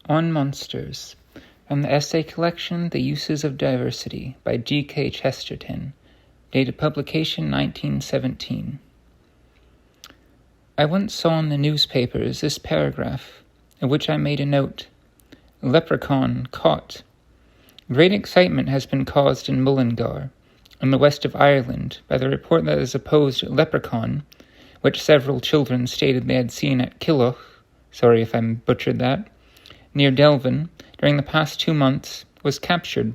On Monsters, from the essay collection The Uses of Diversity by G.K. Chesterton, dated publication 1917. I once saw in the newspapers this paragraph, of which I made a note. Leprechaun caught. Great excitement has been caused in Mullingar, in the west of Ireland, by the report that a supposed leprechaun, which several children stated they had seen at Kiyoshi, sorry if I butchered that, near Delvin, during the past 2 months, was captured.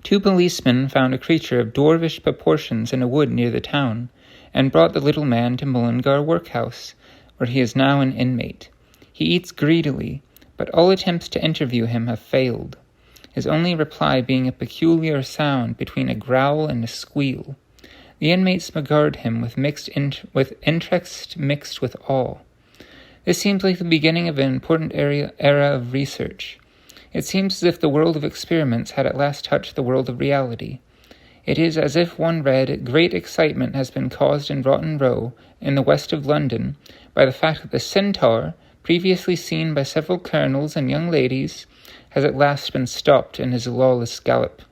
2 policemen found a creature of dwarfish proportions in a wood near the town, and brought the little man to Mullingar workhouse, where he is now an inmate. He eats greedily, but all attempts to interview him have failed, his only reply being a peculiar sound between a growl and a squeal. The inmates regard him with interest mixed with awe. This seems like the beginning of an important era of research. It seems as if the world of experiments had at last touched the world of reality. It is as if one read, great excitement has been caused in Rotten Row, in the west of London, by the fact that the centaur, previously seen by several colonels and young ladies, has at last been stopped in his lawless gallop.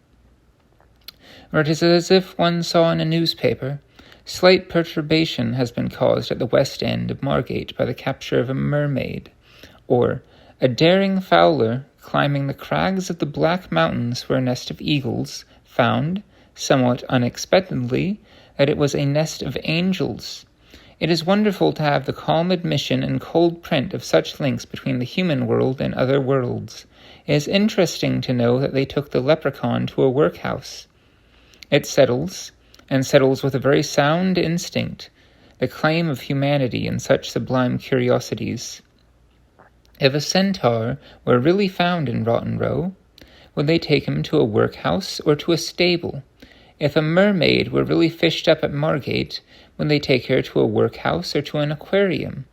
Or it is as if one saw in a newspaper, slight perturbation has been caused at the west end of Margate by the capture of a mermaid, or a daring fowler climbing the crags of the Black Mountains where a nest of eagles found, somewhat unexpectedly, that it was a nest of angels. It is wonderful to have the calm admission in cold print of such links between the human world and other worlds. It is interesting to know that they took the leprechaun to a workhouse. It settles with a very sound instinct, the claim of humanity in such sublime curiosities. If a centaur were really found in Rotten Row, would they take him to a workhouse or to a stable? If a mermaid were really fished up at Margate, would they take her to a workhouse or to an aquarium?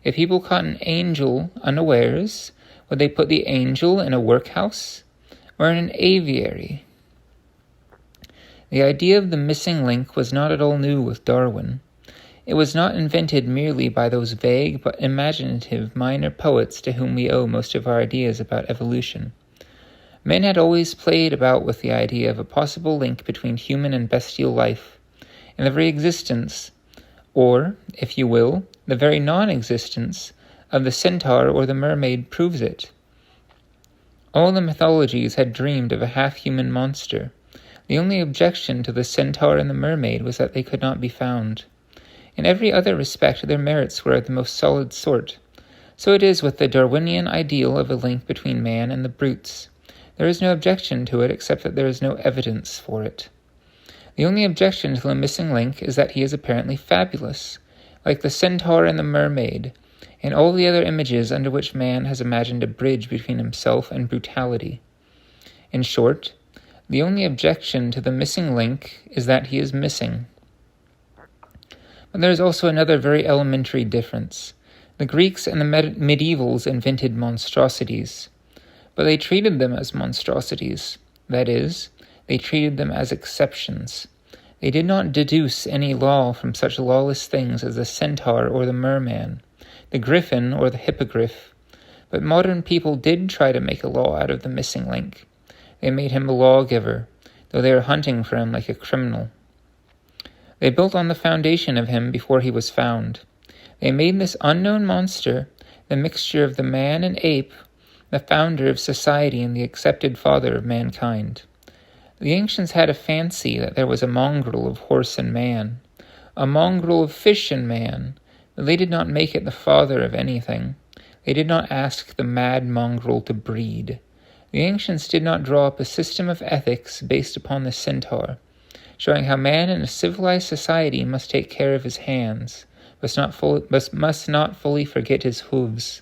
If people caught an angel unawares, would they put the angel in a workhouse or in an aviary? The idea of the missing link was not at all new with Darwin. It was not invented merely by those vague but imaginative minor poets to whom we owe most of our ideas about evolution. Men had always played about with the idea of a possible link between human and bestial life, and the very existence, or, if you will, the very non-existence, of the centaur or the mermaid proves it. All the mythologies had dreamed of a half-human monster. The only objection to the centaur and the mermaid was that they could not be found. In every other respect, their merits were of the most solid sort. So it is with the Darwinian ideal of a link between man and the brutes. There is no objection to it except that there is no evidence for it. The only objection to the missing link is that he is apparently fabulous, like the centaur and the mermaid, and all the other images under which man has imagined a bridge between himself and brutality. In short, the only objection to the missing link is that he is missing. But there is also another very elementary difference. The Greeks and the medievals invented monstrosities, but they treated them as monstrosities. That is, they treated them as exceptions. They did not deduce any law from such lawless things as the centaur or the merman, the griffin or the hippogriff. But modern people did try to make a law out of the missing link. They made him a lawgiver, though they are hunting for him like a criminal. They built on the foundation of him before he was found. They made this unknown monster, the mixture of the man and ape, the founder of society and the accepted father of mankind. The ancients had a fancy that there was a mongrel of horse and man, a mongrel of fish and man, but they did not make it the father of anything. They did not ask the mad mongrel to breed. The ancients did not draw up a system of ethics based upon the centaur, showing how man in a civilized society must take care of his hands, must not fully forget his hooves.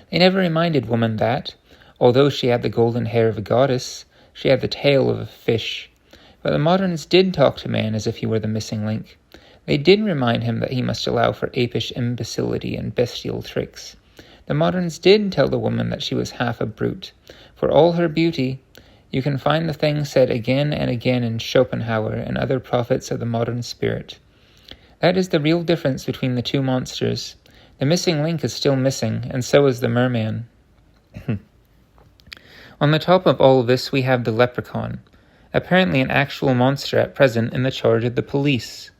They never reminded woman that, although she had the golden hair of a goddess, she had the tail of a fish. But the moderns did talk to man as if he were the missing link. They did remind him that he must allow for apish imbecility and bestial tricks. The moderns did tell the woman that she was half a brute. For all her beauty, you can find the thing said again and again in Schopenhauer and other prophets of the modern spirit. That is the real difference between the two monsters. The missing link is still missing, and so is the merman. On the top of all of this, we have the leprechaun, apparently an actual monster at present in the charge of the police.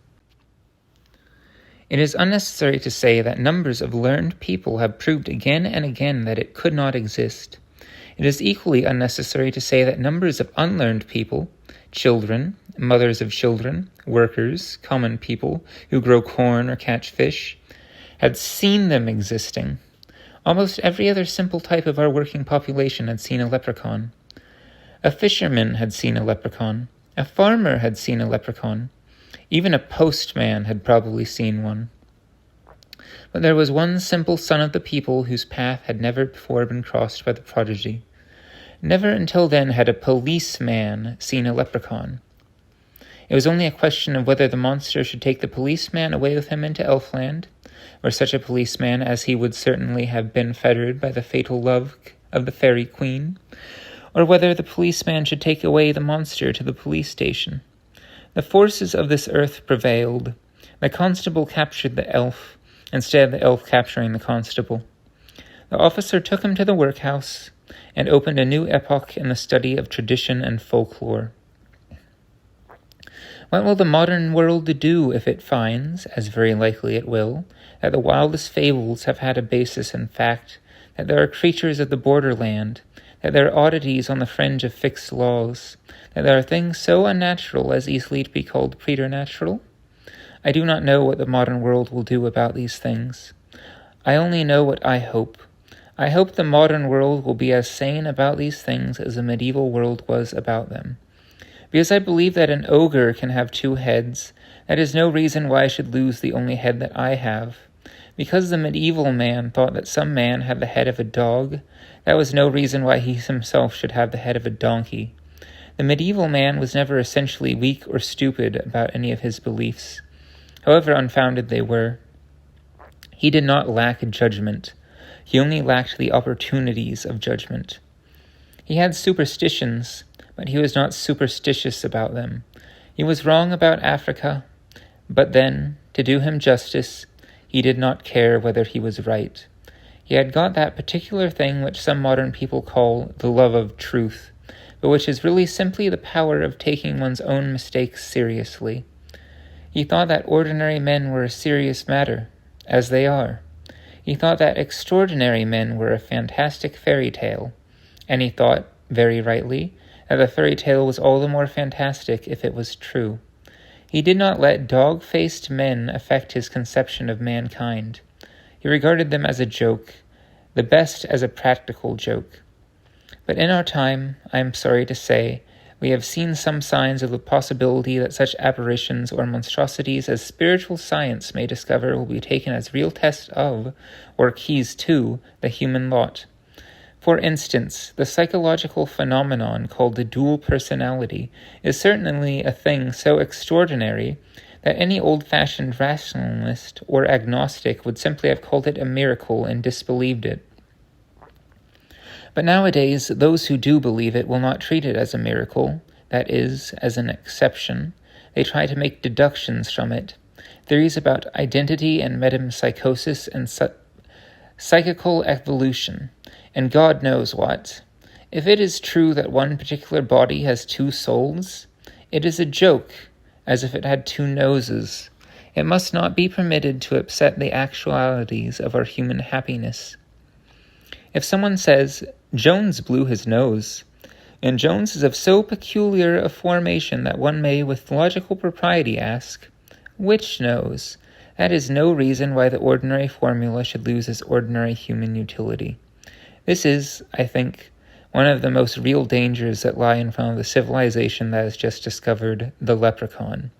It is unnecessary to say that numbers of learned people have proved again and again that it could not exist. It is equally unnecessary to say that numbers of unlearned people, children, mothers of children, workers, common people who grow corn or catch fish, had seen them existing. Almost every other simple type of our working population had seen a leprechaun. A fisherman had seen a leprechaun. A farmer had seen a leprechaun. Even a postman had probably seen one. But there was one simple son of the people whose path had never before been crossed by the prodigy. Never until then had a policeman seen a leprechaun. It was only a question of whether the monster should take the policeman away with him into Elfland, where such a policeman as he would certainly have been fettered by the fatal love of the fairy queen, or whether the policeman should take away the monster to the police station. The forces of this earth prevailed. The constable captured the elf, instead of the elf capturing the constable. The officer took him to the workhouse, and opened a new epoch in the study of tradition and folklore. What will the modern world do if it finds, as very likely it will, that the wildest fables have had a basis in fact, that there are creatures of the borderland, that there are oddities on the fringe of fixed laws, that there are things so unnatural as easily to be called preternatural? I do not know what the modern world will do about these things. I only know what I hope. I hope the modern world will be as sane about these things as the medieval world was about them. Because I believe that an ogre can have two heads, that is no reason why I should lose the only head that I have. Because the medieval man thought that some man had the head of a dog, that was no reason why he himself should have the head of a donkey. The medieval man was never essentially weak or stupid about any of his beliefs, however unfounded they were. He did not lack judgment. He only lacked the opportunities of judgment. He had superstitions, but he was not superstitious about them. He was wrong about Africa, but then, to do him justice, he did not care whether he was right. He had got that particular thing which some modern people call the love of truth, but which is really simply the power of taking one's own mistakes seriously. He thought that ordinary men were a serious matter, as they are. He thought that extraordinary men were a fantastic fairy tale, and he thought, very rightly, that the fairy tale was all the more fantastic if it was true. He did not let dog-faced men affect his conception of mankind. He regarded them as a joke, the best as a practical joke. But in our time, I am sorry to say, we have seen some signs of the possibility that such aberrations or monstrosities as spiritual science may discover will be taken as real tests of, or keys to, the human lot. For instance, the psychological phenomenon called the dual personality is certainly a thing so extraordinary that any old-fashioned rationalist or agnostic would simply have called it a miracle and disbelieved it. But nowadays, those who do believe it will not treat it as a miracle, that is, as an exception. They try to make deductions from it, theories about identity and metempsychosis and psychical evolution, and God knows what. If it is true that one particular body has two souls, it is a joke, as if it had two noses. It must not be permitted to upset the actualities of our human happiness. If someone says, Jones blew his nose, and Jones is of so peculiar a formation that one may with logical propriety ask, which nose? That is no reason why the ordinary formula should lose its ordinary human utility. This is, I think, one of the most real dangers that lie in front of the civilization that has just discovered the leprechaun.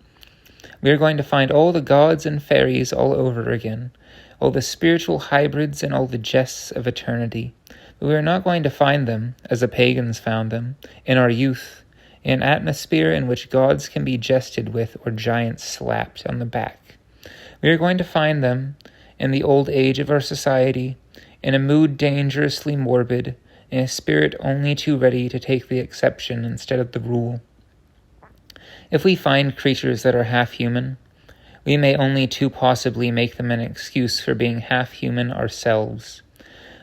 We are going to find all the gods and fairies all over again, all the spiritual hybrids and all the jests of eternity. But we are not going to find them, as the pagans found them, in our youth, in an atmosphere in which gods can be jested with or giants slapped on the back. We are going to find them, in the old age of our society, in a mood dangerously morbid, in a spirit only too ready to take the exception instead of the rule. If we find creatures that are half human, we may only too possibly make them an excuse for being half-human ourselves.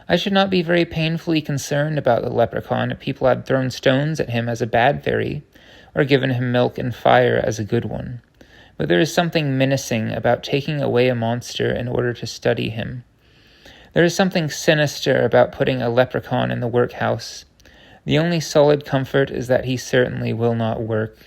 I should not be very painfully concerned about the leprechaun if people had thrown stones at him as a bad fairy, or given him milk and fire as a good one. But there is something menacing about taking away a monster in order to study him. There is something sinister about putting a leprechaun in the workhouse. The only solid comfort is that he certainly will not work.